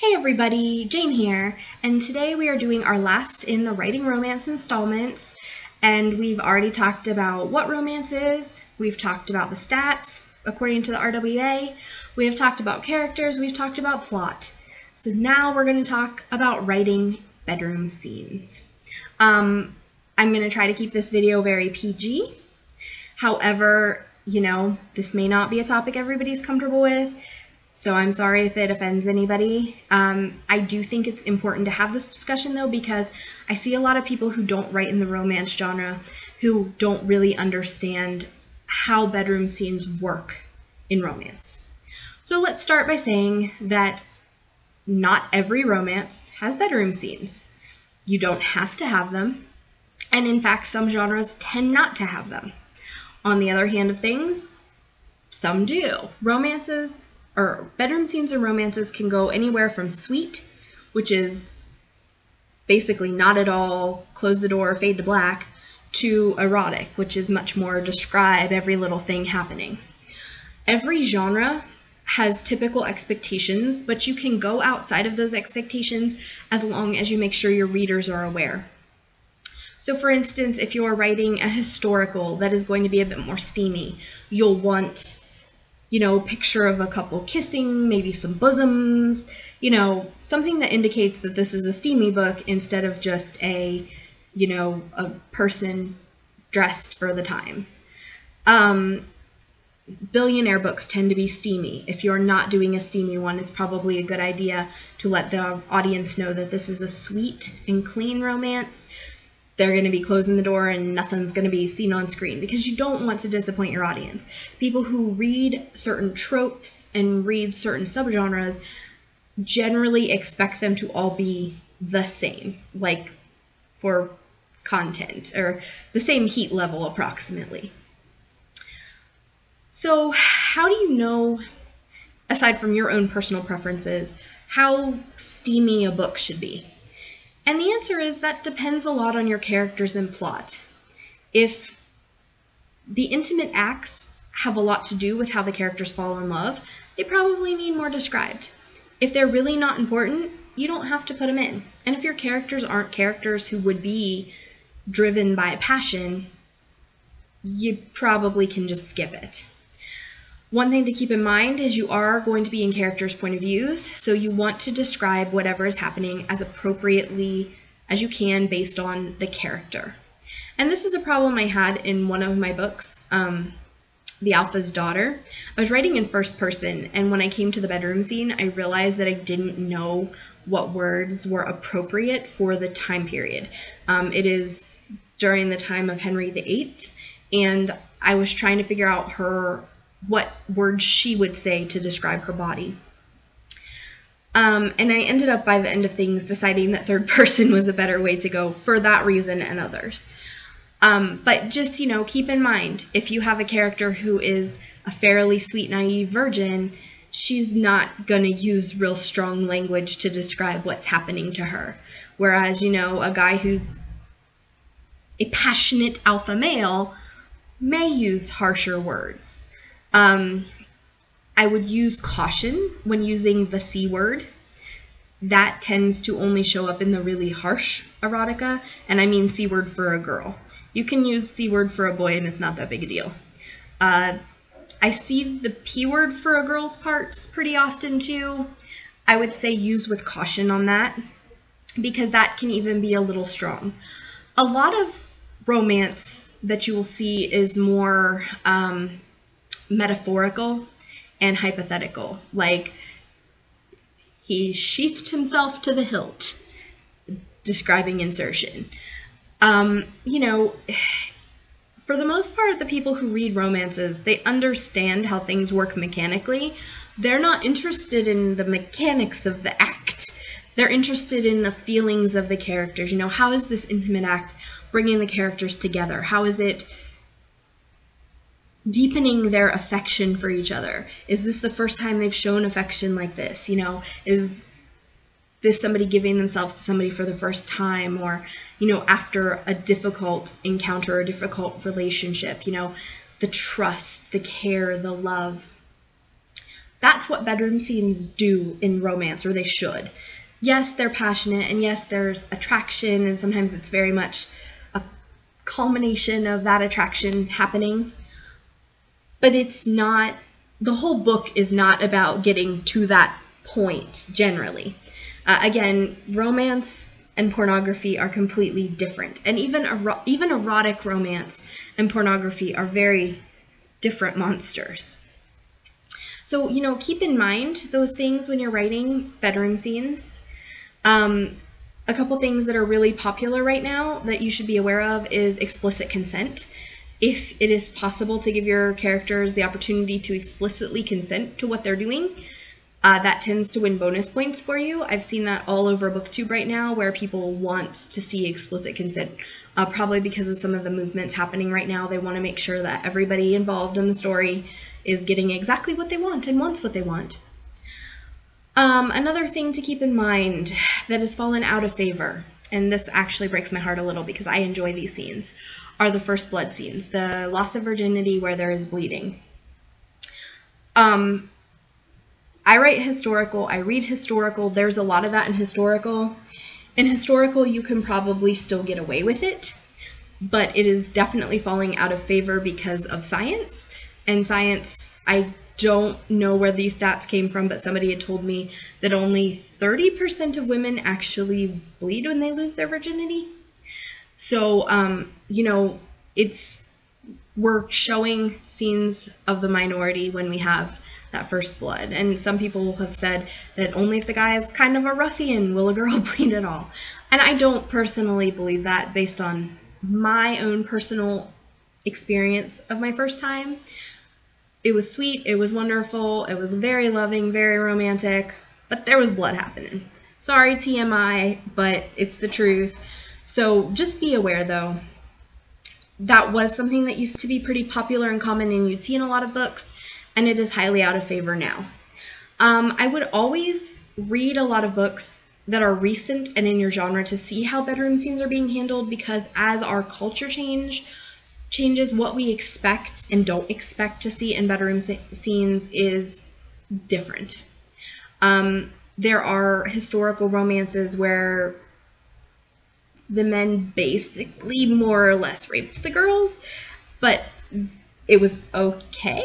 Hey everybody, Jane here, and today we are doing our last in the Writing Romance installments, and we've already talked about what romance is, we've talked about the stats according to the RWA, we have talked about characters, we've talked about plot. So now we're going to talk about writing bedroom scenes. I'm going to try to keep this video very PG. However, this may not be a topic everybody's comfortable with. So I'm sorry if it offends anybody. I do think it's important to have this discussion though, because I see a lot of people who don't write in the romance genre who don't really understand how bedroom scenes work in romance. So let's start by saying that not every romance has bedroom scenes. You don't have to have them. And in fact, some genres tend not to have them. On the other hand of things, some do. Bedroom scenes in romances can go anywhere from sweet, which is basically not at all, close the door, fade to black, to erotic, which is much more describe every little thing happening. Every genre has typical expectations, but you can go outside of those expectations as long as you make sure your readers are aware. So for instance, if you're writing a historical that is going to be a bit more steamy, you'll want picture of a couple kissing, maybe some bosoms, something that indicates that this is a steamy book instead of just a person dressed for the times. Billionaire books tend to be steamy. If you're not doing a steamy one, it's probably a good idea to let the audience know that this is a sweet and clean romance. They're going to be closing the door and nothing's going to be seen on screen, because you don't want to disappoint your audience. People who read certain tropes and read certain subgenres generally expect them to all be the same, like for content, or the same heat level approximately. So how do you know, aside from your own personal preferences, how steamy a book should be? And the answer is that depends a lot on your characters and plot. If the intimate acts have a lot to do with how the characters fall in love, they probably need more described. If they're really not important, you don't have to put them in. And if your characters aren't characters who would be driven by a passion, you probably can just skip it. One thing to keep in mind is you are going to be in characters' point of views, so you want to describe whatever is happening as appropriately as you can based on the character. And this is a problem I had in one of my books, The Alpha's Daughter. I was writing in first person, and when I came to the bedroom scene, I realized that I didn't know what words were appropriate for the time period. It is during the time of Henry VIII, and I was trying to figure out what words she would say to describe her body. And I ended up, by the end of things, deciding that third person was a better way to go for that reason and others. But just, keep in mind, if you have a character who is a fairly sweet, naive virgin, she's not going to use real strong language to describe what's happening to her. Whereas, a guy who's a passionate alpha male may use harsher words. I would use caution when using the C word. That tends to only show up in the really harsh erotica, and I mean C word for a girl. You can use C word for a boy and it's not that big a deal. I see the P word for a girl's parts pretty often too. I would say use with caution on that, because that can even be a little strong. A lot of romance that you will see is more metaphorical and hypothetical, like he sheathed himself to the hilt, describing insertion. For the most part, the people who read romances, they understand how things work mechanically. They're not interested in the mechanics of the act. They're interested in the feelings of the characters. How is this intimate act bringing the characters together? How is it deepening their affection for each other? Is this the first time they've shown affection like this? Is this somebody giving themselves to somebody for the first time, or, after a difficult encounter, a difficult relationship, the trust, the care, the love. That's what bedroom scenes do in romance, or they should. Yes, they're passionate, and yes, there's attraction, and sometimes it's very much a culmination of that attraction happening. But it's not, the whole book is not about getting to that point, generally. Again, romance and pornography are completely different. And even erotic romance and pornography are very different monsters. So, keep in mind those things when you're writing bedroom scenes. A couple things that are really popular right now that you should be aware of is explicit consent. If it is possible to give your characters the opportunity to explicitly consent to what they're doing, that tends to win bonus points for you. I've seen that all over BookTube right now, where people want to see explicit consent, probably because of some of the movements happening right now. They want to make sure that everybody involved in the story is getting exactly what they want and wants what they want. Another thing to keep in mind that has fallen out of favor, and this actually breaks my heart a little because I enjoy these scenes, are the first blood scenes, the loss of virginity where there is bleeding. I write historical, I read historical, there's a lot of that in historical. In historical, you can probably still get away with it, but it is definitely falling out of favor because of science. And science, I don't know where these stats came from, but somebody had told me that only 30% of women actually bleed when they lose their virginity. So, we're showing scenes of the minority when we have that first blood. And some people have said that only if the guy is kind of a ruffian will a girl bleed at all. And I don't personally believe that based on my own personal experience of my first time. It was sweet, it was wonderful, it was very loving, very romantic, but there was blood happening. Sorry, TMI, but it's the truth. So just be aware, though. That was something that used to be pretty popular and common, and you'd see in a lot of books, and it is highly out of favor now. I would always read a lot of books that are recent and in your genre to see how bedroom scenes are being handled, because as our culture changes, what we expect and don't expect to see in bedroom scenes is different. There are historical romances where the men basically more or less raped the girls, but it was okay.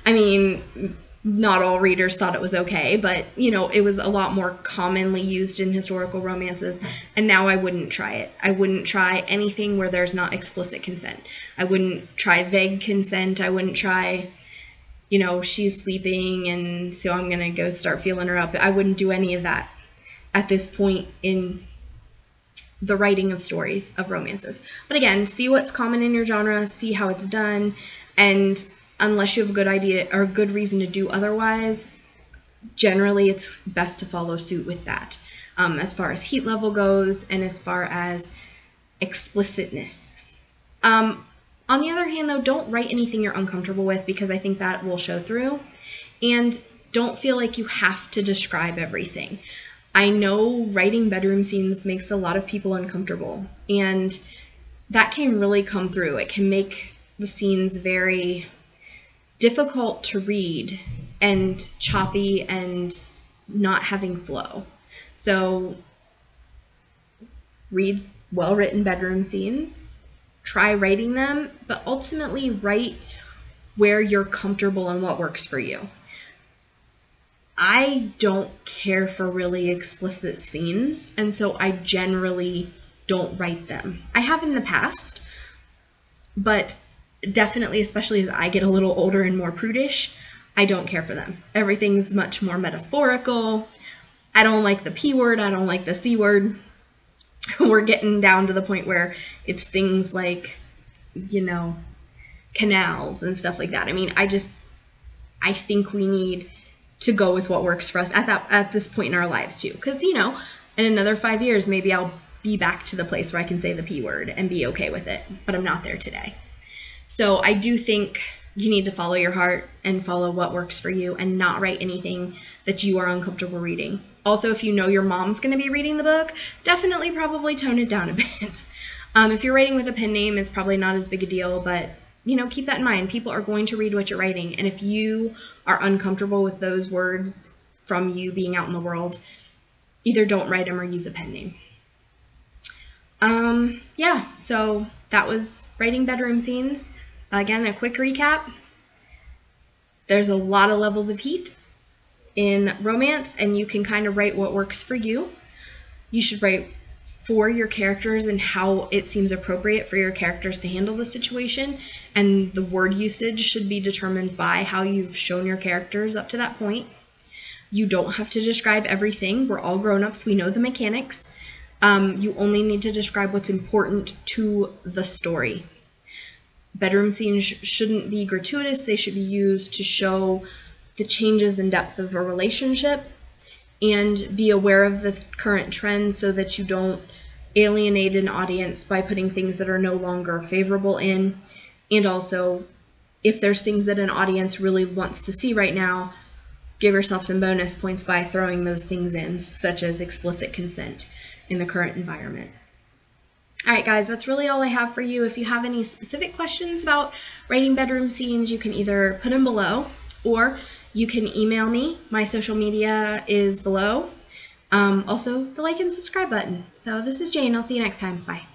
I mean, not all readers thought it was okay, but it was a lot more commonly used in historical romances, and now I wouldn't try it. I wouldn't try anything where there's not explicit consent. I wouldn't try vague consent. I wouldn't try, she's sleeping and so I'm gonna go start feeling her up. I wouldn't do any of that at this point in the writing of stories, of romances. But again, see what's common in your genre, see how it's done, and unless you have a good idea or a good reason to do otherwise, generally it's best to follow suit with that, as far as heat level goes and as far as explicitness. On the other hand, though, don't write anything you're uncomfortable with, because I think that will show through. And don't feel like you have to describe everything. I know writing bedroom scenes makes a lot of people uncomfortable, and that can really come through. It can make the scenes very difficult to read and choppy and not having flow. So read well-written bedroom scenes, try writing them, but ultimately write where you're comfortable and what works for you. I don't care for really explicit scenes, and so I generally don't write them. I have in the past, but definitely, especially as I get a little older and more prudish, I don't care for them. Everything's much more metaphorical. I don't like the P word. I don't like the C word. We're getting down to the point where it's things like, canals and stuff like that. I mean, I think we need to go with what works for us at this point in our lives too. Because, in another 5 years, maybe I'll be back to the place where I can say the P word and be okay with it, but I'm not there today. So I do think you need to follow your heart and follow what works for you and not write anything that you are uncomfortable reading. Also, if you know your mom's going to be reading the book, probably tone it down a bit. If you're writing with a pen name, it's probably not as big a deal, but keep that in mind. People are going to read what you're writing. And if you are uncomfortable with those words from you being out in the world, either don't write them or use a pen name. Yeah, so that was writing bedroom scenes. Again, a quick recap. There's a lot of levels of heat in romance, and you can kind of write what works for you. You should write for your characters and how it seems appropriate for your characters to handle the situation, and the word usage should be determined by how you've shown your characters up to that point. You don't have to describe everything. We're all grown-ups. We know the mechanics. You only need to describe what's important to the story. Bedroom scenes shouldn't be gratuitous. They should be used to show the changes in depth of a relationship and be aware of the current trends so that you don't alienate an audience by putting things that are no longer favorable in. And also, if there's things that an audience really wants to see right now, give yourself some bonus points by throwing those things in, such as explicit consent in the current environment. All right, guys, that's really all I have for you. If you have any specific questions about writing bedroom scenes, you can either put them below or you can email me. My social media is below. Also, the like and subscribe button. So this is Jane. I'll see you next time. Bye.